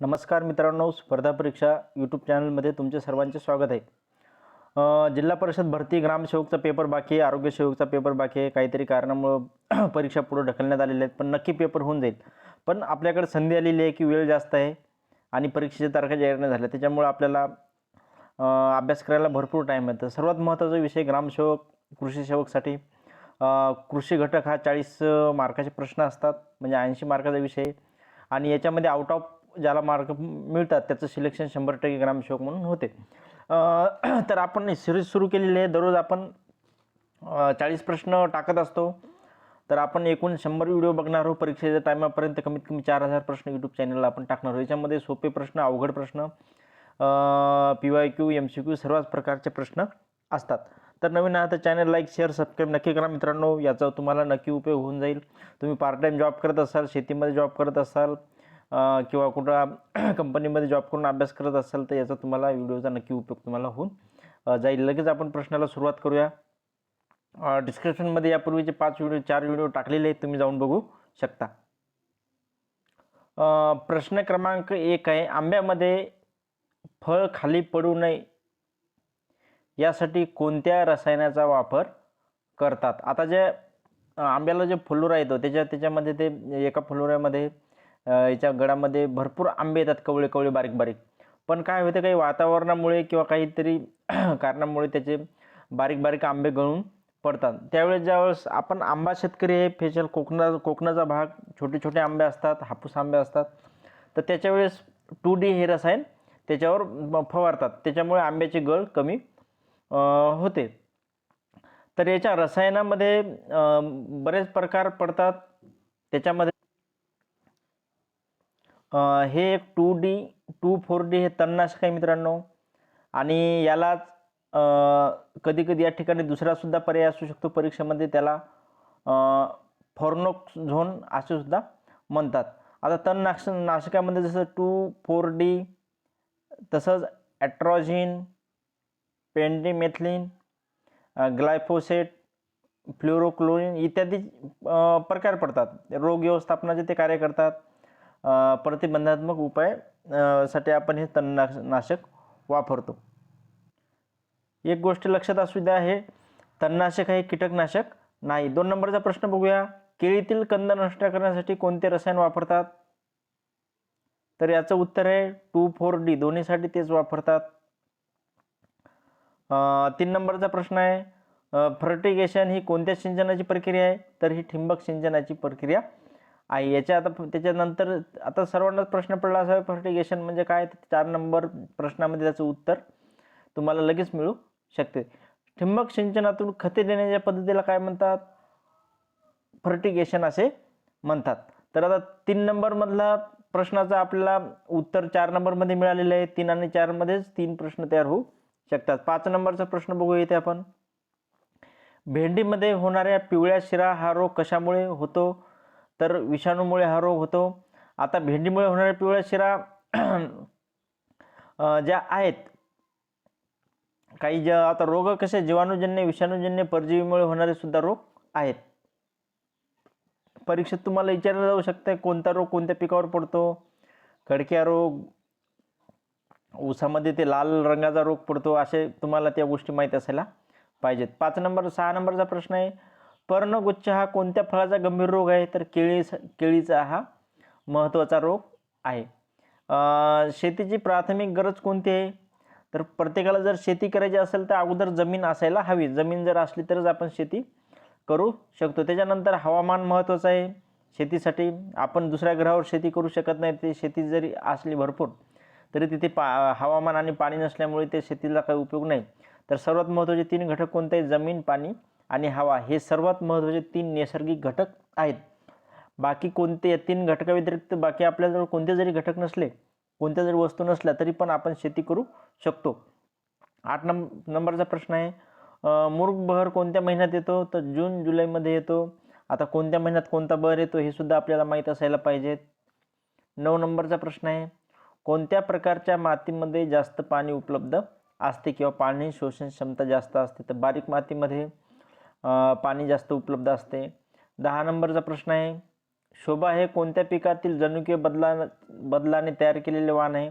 नमस्कार मित्रांनो, स्पर्धा परीक्षा यूट्यूब चॅनलमध्ये तुमचे सर्वांचे स्वागत आहे. जिल्हा परिषद भरती ग्रामसेवकचा पेपर बाकी आहे, आरोग्य सेवकचा पेपर बाकी आहे. काहीतरी कारणामुळं परीक्षा पुढे ढकलण्यात आलेल्या आहेत, पण नक्की पेपर होऊन जाईल. पण आपल्याकडे संधी आलेली आहे की वेळ जास्त आहे आणि परीक्षेच्या तारखा जाहीर नाही झाल्या, त्याच्यामुळे आपल्याला अभ्यास करायला भरपूर टाईम आहे. तर सर्वात महत्त्वाचा विषय ग्रामसेवक, कृषी सेवकसाठी कृषी घटक हा 40 मार्काचे प्रश्न असतात, म्हणजे 80 मार्काचा विषय आणि याच्यामध्ये आउट ऑफ ज्याला मार्क मिळतात त्याचं सिलेक्शन 100% ग्रामसेवक म्हणून होते. तर आपण सिरीज सुरू केलेली आहे. दररोज आपण 40 प्रश्न टाकत असतो. तर आपण एकूण 100 व्हिडिओ बघणार आहोत. परीक्षेच्या टायमापर्यंत कमीत कमी 4000 प्रश्न यूट्यूब चॅनलला आपण टाकणार आहोत. याच्यामध्ये सोपे प्रश्न, अवघड प्रश्न, PYQ, MCQ सर्वच प्रकारचे प्रश्न असतात. तर नवीन आहे तर चॅनल लाईक, शेअर, सबस्क्राईब नक्की करा मित्रांनो. याचा तुम्हाला नक्की उपयोग होऊन जाईल. तुम्ही पार्ट टाईम जॉब करत असाल, शेतीमध्ये जॉब करत असाल किंवा कुठं कंपनीमध्ये जॉब करून अभ्यास करत असाल तर याचा तुम्हाला व्हिडिओचा नक्की उपयोग तुम्हाला होऊन जाईल. लगेच आपण प्रश्नाला सुरुवात करूया. डिस्क्रिप्शनमध्ये यापूर्वीचे 4 व्हिडिओ टाकलेले आहेत, तुम्ही जाऊन बघू शकता. प्रश्न क्रमांक 1 आहे, आंब्यामध्ये फळ खाली पडू नये यासाठी कोणत्या रसायनाचा वापर करतात? आता जे आंब्याला जे फुलोरा येतो त्याच्यामध्ये ते एका फुलोऱ्यामध्ये याच्या गडामध्ये भरपूर आंबे येतात, कवळे कवळे बारीक बारीक. पण काय होते, काही वातावरणामुळे किंवा काहीतरी कारणामुळे त्याचे बारीक बारीक आंबे गळून पडतात. त्यावेळेस ज्यावेळेस आपण आंबा शेतकरी आहे, स्पेशल कोकणाचा भाग, छोटे छोटे आंबे असतात, हापूस आंबे असतात, तर त्याच्यावेळेस 2D हे रसायन त्याच्यावर फवारतात. त्याच्यामुळे आंब्याची गळ कमी होते. तर याच्या रसायनामध्ये बरेच प्रकार पडतात. त्याच्यामध्ये हे एक 2D 2,4-D हे तणनाशक आहे मित्रांनो. आणि यालाच कधी कधी या ठिकाणी दुसरासुद्धा पर्याय असू शकतो परीक्षेमध्ये, त्याला फॉर्नोक्झोन असे सुद्धा म्हणतात. आता तणनाशकामध्ये जसं 2,4-D, तसंच ॲट्रॉझिन, पेंडिमेथिलीन, ग्लायफोसेट, फ्लोरोक्लोरिन इत्यादी प्रकार पडतात. रोग व्यवस्थापनाचे ते कार्य करतात. प्रतिबंधात्मक उपाय साठी आपण हे तणनाशक वापरतो. एक गोष्ट लक्षात असू द्या, हे तणनाशक आहे, कीटकनाशक नाही. 2 नंबरचा प्रश्न बघूया. केळीतील कंद नष्ट करण्यासाठी कोणते रसायन वापरतात? तर याचं उत्तर आहे 2,4-D, दोन्हीसाठी तेच वापरतात. 3 नंबरचा प्रश्न आहे, फर्टिगेशन ही कोणत्या सिंचनाची प्रक्रिया आहे? तर ही ठिबक सिंचनाची प्रक्रिया आहे. त्याच्यानंतर आता सर्वांनाच प्रश्न पडला असावा, फर्टिगेशन म्हणजे काय? 4 नंबर प्रश्नामध्ये त्याचं उत्तर तुम्हाला लगेच मिळू शकते. ठिबक सिंचनातून खते देण्याच्या पद्धतीला काय म्हणतात? फर्टिगेशन असे म्हणतात. तर आता 3 नंबरमधला प्रश्नाचं आपल्याला उत्तर 4 नंबरमध्ये मिळालेलं आहे. 3 आणि 4 मध्येच 3 प्रश्न तयार होऊ शकतात. 5 नंबरचा प्रश्न बघूया इथे आपण. भेंडीमध्ये होणाऱ्या पिवळ्या शिरा हा रोग कशामुळे होतो? तर विषाणूमुळे हा रोग होतो. आता भेंडीमुळे होणाऱ्या पिवळ्या शिरा ज्या आहेत, काही ज्या आता रोग कसे जीवाणूजन्य, विषाणूजन्य, परजीवीमुळे होणारे सुद्धा रोग आहेत. परीक्षेत तुम्हाला विचारलं जाऊ शकते कोणता रोग कोणत्या पिकावर पडतो? खडक्या रोग, ऊसामध्ये ते लाल रंगाचा रोग पडतो, असे तुम्हाला त्या गोष्टी माहीत असायला पाहिजेत. 6 नंबरचा प्रश्न आहे, पर्णगुच्छ हा कोणत्या फळाचा गंभीर रोग आहे? तर केळीचा हा महत्त्वाचा रोग आहे. शेतीची प्राथमिक गरज कोणती आहे? तर प्रत्येकाला जर शेती करायची असेल तर अगोदर जमीन असायला हवी. जमीन जर असली तरच आपण शेती करू शकतो. त्याच्यानंतर हवामान महत्त्वाचं आहे शेतीसाठी. आपण दुसऱ्या ग्रहावर शेती करू शकत नाही. ते शेती जरी असली भरपूर तरी तिथे हवामान आणि पाणी नसल्यामुळे ते शेतीला काही उपयोग नाही. तर सर्वात महत्त्वाचे 3 घटक कोणते आहेत? जमीन, पाणी आणि हवा हे सर्वात महत्त्वाचे 3 नैसर्गिक घटक आहेत. बाकी कोणते या 3 घटकाव्यतिरिक्त बाकी आपल्याजवळ कोणते जरी घटक नसले, कोणत्या जरी वस्तू नसल्या तरी पण आपण शेती करू शकतो. 8 नंबरचा प्रश्न आहे, मूग बहर कोणत्या महिन्यात येतो? तर जून जुलैमध्ये येतो. आता कोणत्या महिन्यात कोणता बहर येतो हे सुद्धा आपल्याला माहीत असायला पाहिजेत. 9 नंबरचा प्रश्न आहे, कोणत्या प्रकारच्या मातीमध्ये जास्त पाणी उपलब्ध असते किंवा पाणी शोषण क्षमता जास्त असते? तर बारीक मातीमध्ये पाणी जास्त उपलब्ध असते. 10 नंबरचा प्रश्न आहे, शोभा हे कोणत्या पिकातील जनुकीय बदलाने तयार केलेले वाण आहे?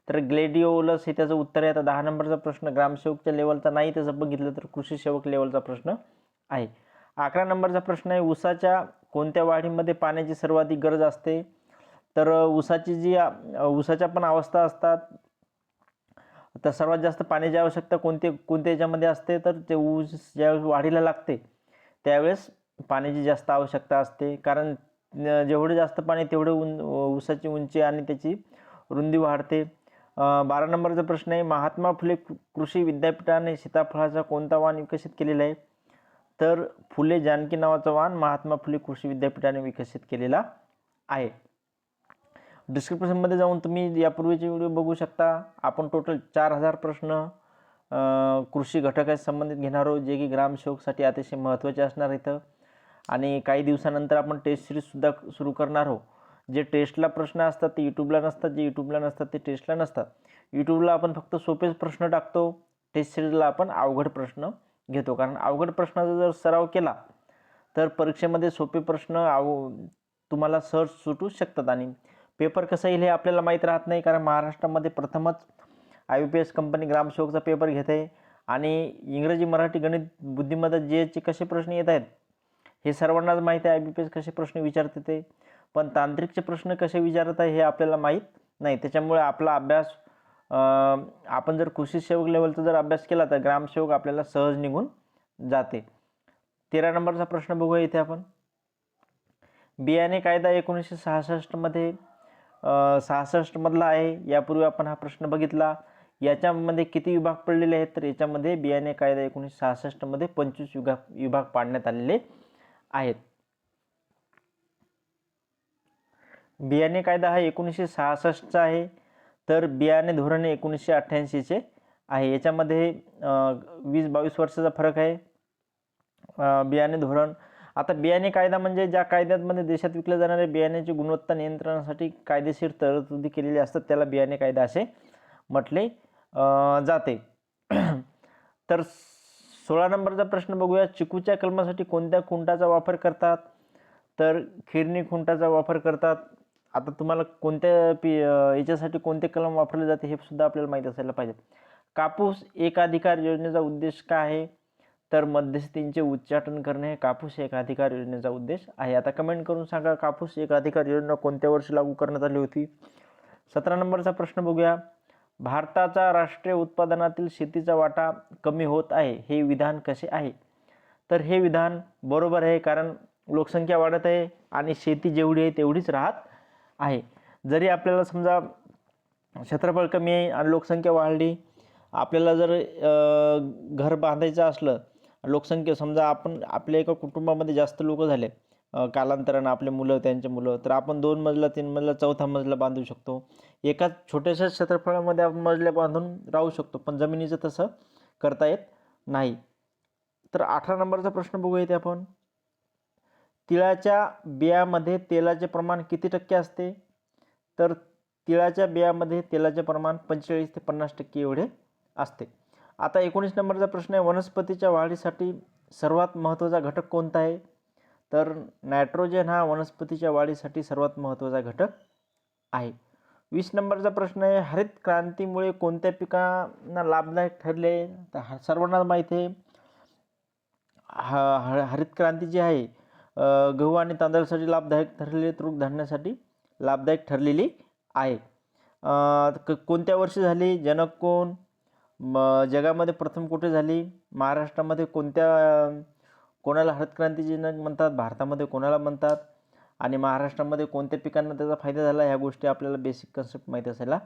तर ग्लेडिओलस हे त्याचं उत्तर आहे. आता 10 नंबरचा प्रश्न ग्रामसेवकच्या लेवलचा नाही, तसं बघितलं तर कृषी सेवक लेवलचा प्रश्न आहे. 11 नंबरचा प्रश्न आहे, ऊसाच्या कोणत्या वाढीमध्ये पाण्याची सर्वाधिक गरज असते? तर ऊसाच्या पण अवस्था असतात, तर सर्वात जास्त पाण्याची आवश्यकता कोणत्या याच्यामध्ये असते? तर ते ऊस ज्यावेळेस वाढीला लागते त्यावेळेस पाण्याची जास्त आवश्यकता असते, कारण जेवढे जास्त पाणी तेवढे ऊसाची उंची आणि त्याची रुंदी वाढते. 12 नंबरचा प्रश्न आहे, महात्मा फुले कृषी विद्यापीठाने सीताफळाचा कोणता वाण विकसित केलेला आहे? तर फुले जानकी नावाचा वाण महात्मा फुले कृषी विद्यापीठाने विकसित केलेला आहे. डिस्क्रिप्शनमध्ये जाऊन तुम्ही यापूर्वीचे व्हिडिओ बघू शकता. आपण टोटल 4000 प्रश्न कृषी घटकाशी संबंधित घेणार आहोत, जे की ग्रामसेवकसाठी अतिशय महत्त्वाचे असणार आहेत. आणि काही दिवसानंतर आपण टेस्ट सिरीजसुद्धा सुरू करणार आहोत. जे टेस्टला प्रश्न असतात ते यूट्यूबला नसतात, जे यूट्यूबला नसतात ते टेस्टला नसतात. यूट्यूबला आपण फक्त सोपेच प्रश्न टाकतो, टेस्ट सिरीजला आपण अवघड प्रश्न घेतो, कारण अवघड प्रश्नाचा जर सराव केला तर परीक्षेमध्ये सोपे प्रश्न तुम्हाला सहज सुटू शकतात. आणि पेपर कसा येईल हे आपल्याला माहीत राहत नाही, कारण महाराष्ट्रामध्ये प्रथमच IBPS कंपनी ग्रामसेवकचा पेपर घेत आहे. आणि इंग्रजी, मराठी, गणित, बुद्धिमत्ता GHचे कसे प्रश्न येत आहेत हे सर्वांनाच माहीत आहे. IBPS कसे प्रश्न विचारते ते, पण तांत्रिकचे प्रश्न कसे विचारत आहे हे आपल्याला माहीत नाही. त्याच्यामुळे आपला अभ्यास आपण जर कृषी सेवक लेवलचा जर अभ्यास केला तर ग्रामसेवक आपल्याला सहज निघून जाते. 13 नंबरचा प्रश्न बघूया इथे आपण. बियाणे कायदा 1966 मध्ये 66 मधला आहे. यापूर्वी आपण हा प्रश्न बघितला. याच्यामध्ये किती विभाग पडलेले आहेत? तर याच्यामध्ये बियाणे कायदा 1966 मध्ये 25 विभाग पाडण्यात आलेले आहेत. बियाणे कायदा हा 1966चा आहे, तर बियाणे धोरण 1988चे आहे. याच्यामध्ये 20-22 वर्षाचा फरक आहे. बियाणे धोरण, आता बियाणे कायदा म्हणजे ज्या कायद्यामध्ये देशात विकल्या जाणाऱ्या बियाण्याची गुणवत्ता नियंत्रणासाठी कायदेशीर तरतुदी केलेली असतात त्याला बियाणे कायदा असे म्हटले जाते. तर 16 नंबरचा प्रश्न बघूया. चिकूच्या कलमासाठी कोणत्या खुंटाचा वापर करतात? तर खिरणी खुंटाचा वापर करतात. आता तुम्हाला कोणत्या याच्यासाठी कोणते कलम वापरले जाते हे सुद्धा आपल्याला माहीत असायला पाहिजे. कापूस एकाधिकार योजनेचा उद्देश काय आहे? तर मध्यस्थींचे उच्चाटन करणे हे कापूस एकाधिकार योजनेचा उद्देश आहे. आता कमेंट करून सांगा, कापूस एकाधिकार योजना कोणत्या वर्षी लागू करण्यात आली होती? 17 नंबरचा प्रश्न बघूया. भारताचा राष्ट्रीय उत्पादनातील शेतीचा वाटा कमी होत आहे, हे विधान कसे आहे? तर हे विधान बरोबर आहे, कारण लोकसंख्या वाढत आहे आणि शेती जेवढी आहे तेवढीच राहत आहे. जरी आपल्याला समजा क्षेत्रफळ कमी आहे आणि लोकसंख्या वाढली, आपल्याला जर घर बांधायचं असलं, लोकसंख्या समजा आपल्या एका कुटुंबामध्ये जास्त लोक झाले, कालांतरानं आपले मुलं त्यांचे मुलं, तर आपण 2 मजला 3 मजला 4था मजला बांधू शकतो. एका छोट्याशा क्षेत्रफळामध्ये आपण मजले बांधून राहू शकतो, पण जमिनीचं तसं करता येत नाही. तर 18 नंबरचा प्रश्न बघूया इथे आपण. तिळाच्या बियामध्ये तेलाचे प्रमाण किती टक्के असते? तर तिळाच्या बियामध्ये तेलाचे प्रमाण 45 ते 50% एवढे असते. आता 19 नंबरचा प्रश्न आहे. वनस्पतीच्या वाढीसाठी सर्वात महत्त्वाचा घटक कोणता आहे? तर नायट्रोजन हा वनस्पतीच्या वाढीसाठी सर्वात महत्त्वाचा घटक आहे. 20 नंबरचा प्रश्न आहे. हरित क्रांतीमुळे कोणत्या पिकांना लाभदायक ठरले? तर सर्वांना माहिती आहे, हरित क्रांती जी आहे गहू आणि तांदळासाठी लाभदायक ठरलेली, तृणधान्यासाठी लाभदायक ठरलेली आहे. कोणत्या वर्षी झाली? जनक कोण? जगामध्ये प्रथम कुठे झाली? महाराष्ट्रामध्ये कोणाला हरित क्रांती जनक म्हणतात? भारतामध्ये कोणाला म्हणतात? आणि महाराष्ट्रामध्ये कोणत्या पिकांना त्याचा फायदा झाला? ह्या गोष्टी आपल्याला बेसिक कन्सेप्ट माहीत असायला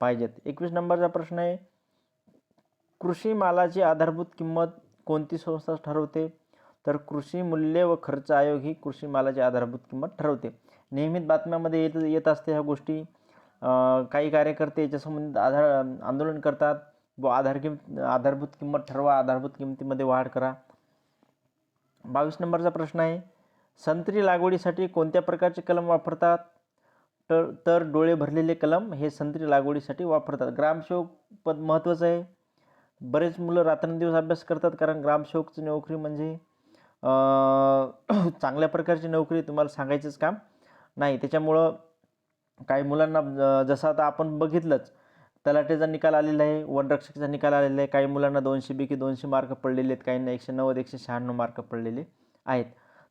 पाहिजेत. 21 नंबरचा प्रश्न आहे. कृषी मालाची आधारभूत किंमत कोणती संस्था ठरवते? तर कृषी मूल्य व खर्च आयोग ही कृषी मालाची आधारभूत किंमत ठरवते. नेहमीच बातम्यामध्ये येत असते ह्या गोष्टी. काही कार्यकर्ते याच्या संबंधित आंदोलन करतात, व आधारभूत किंमत ठरवा, आधारभूत किमतीमध्ये वाढ करा. 22 नंबरचा प्रश्न आहे. संत्री लागवडीसाठी कोणत्या प्रकारचे कलम वापरतात? तर डोळे भरलेले कलम हे संत्री लागवडीसाठी वापरतात. ग्रामसेवक पद महत्त्वाचं आहे. बरेच मुलं रात्रंदिवस अभ्यास करतात, कारण ग्रामसेवकची नोकरी म्हणजे चांगल्या प्रकारची नोकरी, तुम्हाला सांगायचंच काम नाही. त्याच्यामुळं काही मुलांना जसं आता आपण बघितलंच, तलाठीचा निकाल आलेला आहे, वनरक्षकाचा निकाल आलेला आहे. काही मुलांना 200पैकी 200 मार्क पडलेले आहेत, काहींना 190 196 मार्क पडलेले आहेत.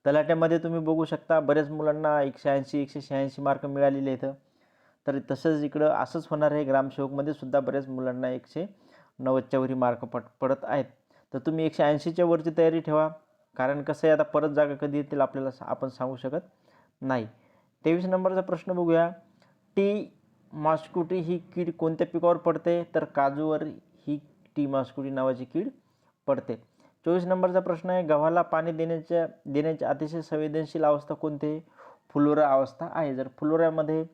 तलाठ्यामध्ये तुम्ही बघू शकता बऱ्याच मुलांना 180 186 मार्क मिळालेले आहेत. तर तसंच इकडं असंच होणार आहे. ग्रामसेवकमध्ये सुद्धा बऱ्याच मुलांना 190च्या वरी मार्क पडत आहेत. तर तुम्ही 180च्या वरची तयारी ठेवा, कारण कसं आहे आता परत जागा कधी येतील आपल्याला आपण सांगू शकत नाही. 23 नंबरचा प्रश्न बघूया. टी मास्कुटी ही कीड कोणत्या पिकावर पडते? तर काजूवर ही टी मास्कुटी नावाची कीड पडते. 24 नंबरचा प्रश्न आहे. गव्हाला पाणी देण्याची अतिशय संवेदनशील अवस्था कोणती आहे? फुलोरा अवस्था आहे. जर फुलोऱ्यामध्ये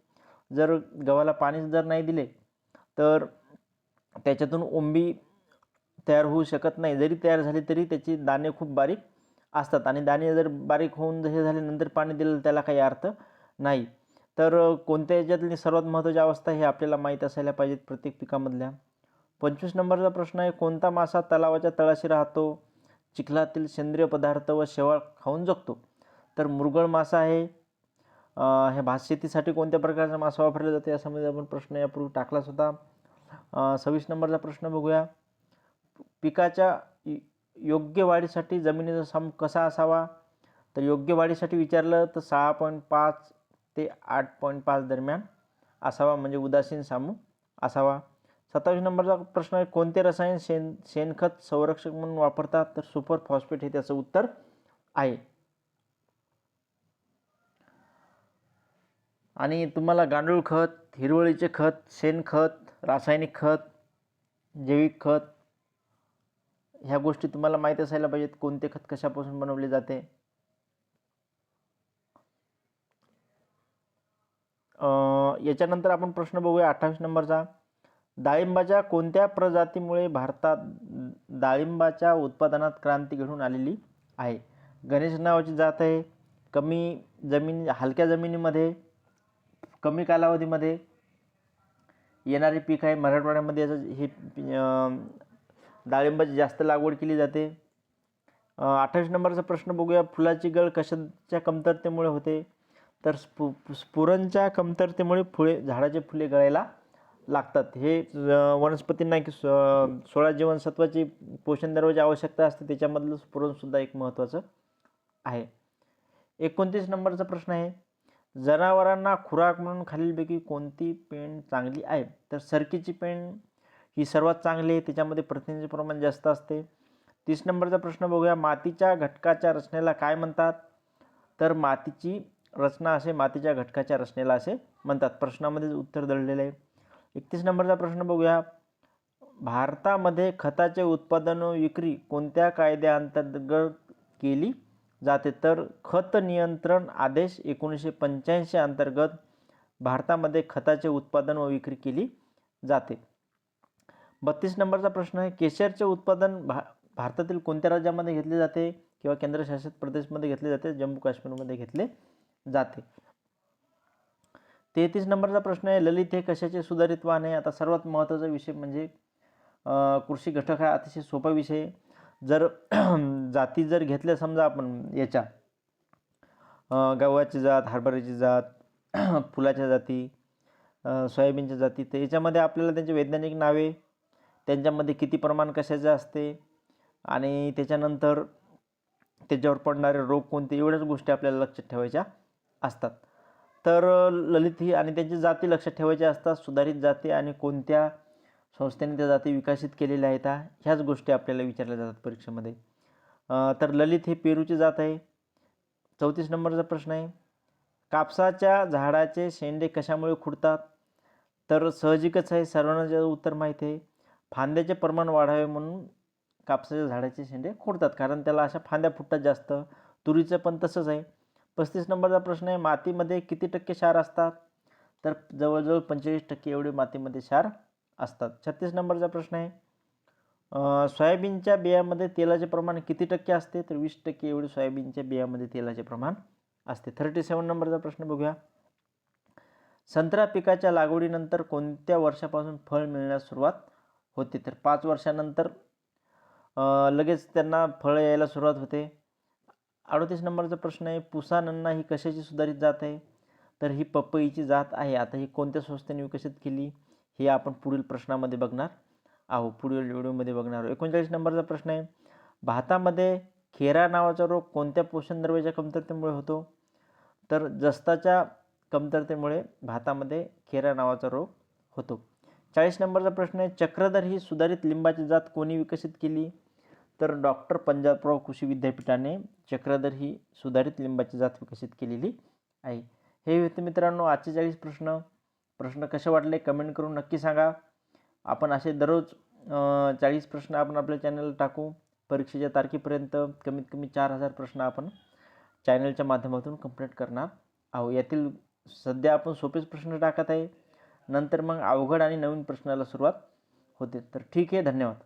जर गव्हाला पाणी जर नाही दिले तर त्याच्यातून ओंबी तयार होऊ शकत नाही. जरी तयार झाली तरी त्याची दाणे खूप बारीक असतात आणि दाणे जर बारीक होऊन जसे झाले नंतर पाणी दिलं त्याला काही अर्थ नाही. तर कोणत्या याच्यातली सर्वात महत्त्वाची अवस्था हे आपल्याला माहीत असायला पाहिजेत प्रत्येक पिकामधल्या. 25 नंबरचा प्रश्न आहे. कोणता मासा तलावाच्या तळाशी राहतो, चिखलातील सेंद्रिय पदार्थ व शेवाळ खाऊन जगतो? तर मृगळ मासा आहे. हे भातशेतीसाठी कोणत्या प्रकारचा मासा वापरला जातो यासंबंधी आपण प्रश्न यापूर्वी टाकलाच होता. 26 नंबरचा प्रश्न बघूया. पिकाच्या योग्य वाढीसाठी जमिनीचा साम कसा असावा? तर योग्य वाढीसाठी विचारलं तर 6.5 ते 8.5 दरम्यान असावा, म्हणजे उदासीन सामू असावा. 27 नंबरचा प्रश्न आहे. कोणते रसायन शेणखत संरक्षक म्हणून वापरतात? तर सुपर फॉस्फेट हे त्याचं उत्तर आहे. आणि तुम्हाला गांडूळ खत, हिरवळीचे खत, शेणखत, रासायनिक खत, जैविक खत ह्या गोष्टी तुम्हाला माहीत असायला पाहिजेत. कोणते खत कशापासून बनवले जाते? याच्यानंतर आपण प्रश्न बघूया 28 नंबरचा. डाळिंबाच्या कोणत्या प्रजातीमुळे भारतात डाळिंबाच्या उत्पादनात क्रांती घडून आलेली आहे? गणेश नावाची जात आहे. हलक्या जमिनीमध्ये कमी कालावधीमध्ये येणारे पीक आहे. मराठवाड्यामध्ये हे डाळिंबाची जास्त लागवड केली जाते. 28 नंबरचा प्रश्न बघूया. फुलाची गळ कशाच्या कमतरतेमुळे होते? तर स्फुरणच्या कमतरतेमुळे झाडाचे फुले गळायला लागतात. हे वनस्पतींना 16 जीवनसत्वाची पोषण द्रव्याची आवश्यकता असते, त्याच्यामधलं स्फुरणसुद्धा एक महत्त्वाचं आहे. 29 नंबरचा प्रश्न आहे. जनावरांना खुराक म्हणून खालीलपैकी कोणती पेंड चांगली आहे? तर सरकीची पेंड ही सर्वात चांगली आहे, त्याच्यामध्ये प्रथिनाचे प्रमाण जास्त असते. 30 नंबरचा प्रश्न बघूया. मातीच्या घटकाच्या रचनेला काय म्हणतात? तर मातीची रचना असे मातीच्या घटकाच्या रचनेला असे म्हणतात. प्रश्नामध्ये उत्तर दडलेलं आहे. 31 नंबरचा प्रश्न बघूया. भारतामध्ये खताचे उत्पादन व विक्री कोणत्या कायद्याअंतर्गत केली जाते? तर खत नियंत्रण आदेश 1985 अंतर्गत भारतामध्ये खताचे उत्पादन व विक्री केली जाते. 32 नंबरचा प्रश्न आहे. केशरचे उत्पादन भारतातील कोणत्या राज्यामध्ये घेतले जाते किंवा केंद्रशासित प्रदेशमध्ये घेतले जाते? जम्मू काश्मीरमध्ये घेतले जाते. 33 नंबरचा प्रश्न आहे. ललित हे कशाचे सुधारित वाहन आहे? आता सर्वात महत्त्वाचा विषय म्हणजे कृषी घटक हा अतिशय सोपा विषय. जर जाती जर घेतल्या समजा आपण याच्या गव्हाची जात, हरभऱ्याची जात, फुलाच्या जाती, सोयाबीनच्या जाती, तर याच्यामध्ये आपल्याला त्यांचे वैज्ञानिक नावे, त्यांच्यामध्ये किती प्रमाण कशाचे असते आणि त्याच्यानंतर त्याच्यावर पडणारे रोग कोणते, एवढ्याच गोष्टी आपल्याला लक्षात ठेवायच्या असतात. तर ललित ही आणि त्यांची जाती लक्षात ठेवायच्या असतात. सुधारित जाती आणि कोणत्या संस्थेने त्या जाती विकसित केलेल्या आहेत ह्याच गोष्टी आपल्याला विचारल्या जातात परीक्षेमध्ये. तर ललित हे पेरूची जात आहे. 34 नंबरचा प्रश्न आहे. कापसाच्या झाडाचे शेंडे कशामुळे खुडतात? तर साहजिकच आहे, सर्वांना उत्तर माहीत आहे. फांद्याचे प्रमाण वाढावे म्हणून कापसाच्या झाडाचे शेंडे खुडतात, कारण त्याला अशा फांद्या फुटतात जास्त. तुरीचं पण तसंच आहे. 35 नंबरचा प्रश्न आहे. मातीमध्ये किती टक्के क्षार असतात? तर जवळजवळ 45% एवढे मातीमध्ये क्षार असतात. 36 नंबरचा प्रश्न आहे. सोयाबीनच्या बियामध्ये तेलाचे प्रमाण किती टक्के असते? तर 20% एवढे सोयाबीनच्या बियामध्ये तेलाचे प्रमाण असते. 37 नंबरचा प्रश्न बघूया. संत्रा पिकाच्या लागवडीनंतर कोणत्या वर्षापासून फळ मिळण्यास सुरुवात होते? तर 5 वर्षानंतर लगेच त्यांना फळ यायला सुरुवात होते. 38 नंबरचा प्रश्न आहे. पुसा नन्ना ही कशाची सुधारित जात आहे? तर ही पपईची जात आहे. आता ही कोणत्या संस्थेने विकसित केली हे आपण पुढील प्रश्नामध्ये बघणार आहोत, पुढील व्हिडिओमध्ये बघणार आहोत. 39 नंबरचा प्रश्न आहे, भातामध्ये खेरा नावाचा रोग कोणत्या पोषण द्रव्याच्या कमतरतेमुळे होतो? तर जस्ताच्या कमतरतेमुळे भातामध्ये खेरा नावाचा रोग होतो. 40 नंबरचा प्रश्न आहे, चक्रधर ही सुधारित लिंबाची जात कोणी विकसित केली? तर डॉक्टर पंजाबराव कृषी विद्यापीठाने चक्रधर ही सुधारित लिंबाची जात विकसित केलेली आहे. हे होते मित्रांनो आजचे 40 प्रश्न कसे वाटले कमेंट करून नक्की सांगा. आपण असे दररोज 40 प्रश्न आपण आपल्या चॅनलला टाकू. परीक्षेच्या तारखेपर्यंत कमीत कमी 4000 प्रश्न आपण चॅनलच्या माध्यमातून कंप्लीट करणार आहोत. यातील सध्या आपण सोपेच प्रश्न टाकत आहे, नंतर मग अवघड आणि नवीन प्रश्नाला सुरुवात होते. तर ठीक आहे, धन्यवाद.